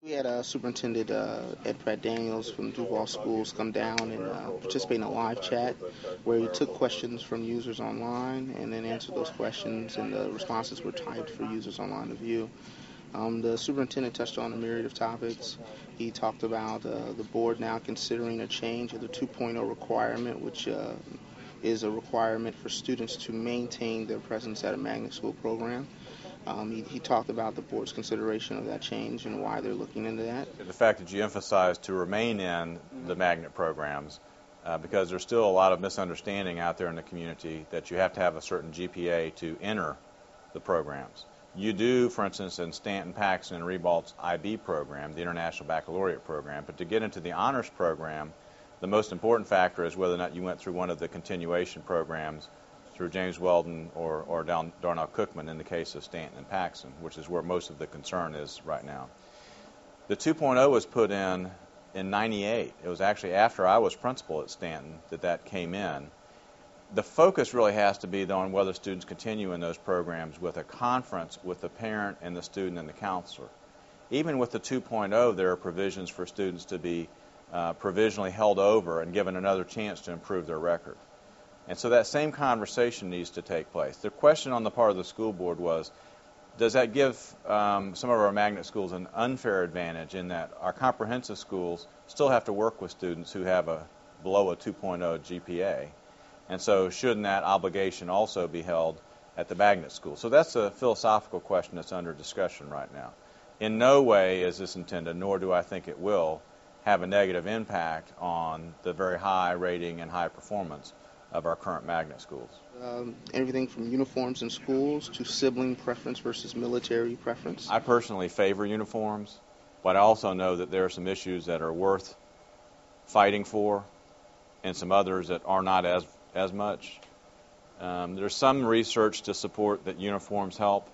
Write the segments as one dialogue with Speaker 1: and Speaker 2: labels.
Speaker 1: We had Superintendent Ed Pratt-Dannals from Duval Schools come down and participate in a live chat where he took questions from users online and then answered those questions, and the responses were typed for users online to view. The superintendent touched on a myriad of topics. He talked about the board now considering a change of the 2.0 requirement, which is a requirement for students to maintain their presence at a magnet school program. He talked about the board's consideration of that change and why they're looking into that.
Speaker 2: The fact that you emphasize to remain in the magnet programs, because there's still a lot of misunderstanding out there in the community that you have to have a certain GPA to enter the programs. You do, for instance, in Stanton, Paxton, and Rebalt's IB program, the International Baccalaureate program, but to get into the honors program, the most important factor is whether or not you went through one of the continuation programs through James Weldon or Darnell Cookman in the case of Stanton and Paxton, which is where most of the concern is right now. The 2.0 was put in '98. It was actually after I was principal at Stanton that came in. The focus really has to be, though, on whether students continue in those programs with a conference with the parent and the student and the counselor. Even with the 2.0, there are provisions for students to be provisionally held over and given another chance to improve their record. And so that same conversation needs to take place. The question on the part of the school board was, does that give some of our magnet schools an unfair advantage in that our comprehensive schools still have to work with students who have below a 2.0 GPA? And so shouldn't that obligation also be held at the magnet school? So that's a philosophical question that's under discussion right now. In no way is this intended, nor do I think it will, have a negative impact on the very high rating and high performance of our current magnet schools.
Speaker 1: Everything from uniforms in schools to sibling preference versus military preference.
Speaker 2: I personally favor uniforms, but I also know that there are some issues that are worth fighting for and some others that are not as much. There's some research to support that uniforms help,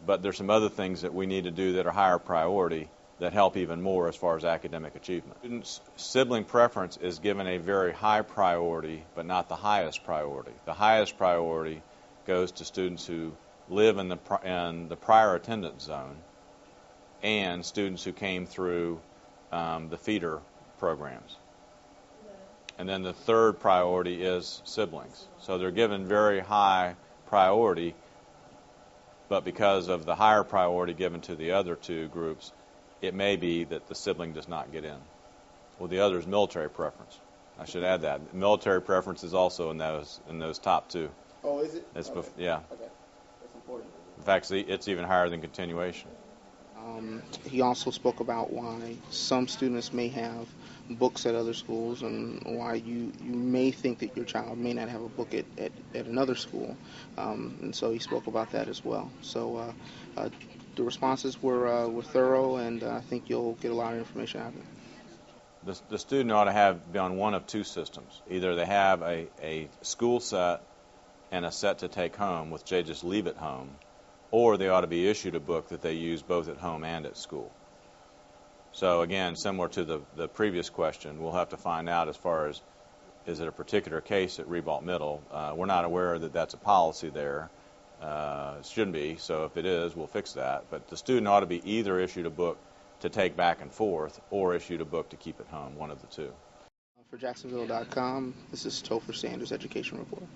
Speaker 2: but there's some other things that we need to do that are higher priority that help even more as far as academic achievement. Students' sibling preference is given a very high priority, but not the highest priority. The highest priority goes to students who live in the prior attendance zone and students who came through the feeder programs. And then the third priority is siblings. So they're given very high priority, but because of the higher priority given to the other two groups, it may be that the sibling does not get in. Well, the other is military preference. I should add that. Military preference is also in those top two.
Speaker 1: Oh, is it?
Speaker 2: Okay. Yeah.
Speaker 1: Okay. That's important.
Speaker 2: In fact, it's even higher than continuation.
Speaker 1: He also spoke about why some students may have books at other schools and why you may think that your child may not have a book at another school. And so he spoke about that as well. So the responses were thorough, and I think you'll get a lot of information out of it.
Speaker 2: The student ought to be on one of two systems. Either they have a school set and a set to take home, which they just leave at home, or they ought to be issued a book that they use both at home and at school. So again, similar to the previous question, we'll have to find out as far as, is it a particular case at Rebalt Middle? We're not aware that that's a policy there. It shouldn't be, so if it is, we'll fix that. But the student ought to be either issued a book to take back and forth or issued a book to keep at home, one of the two.
Speaker 1: For Jacksonville.com, this is Topher Sanders, Education Reporter.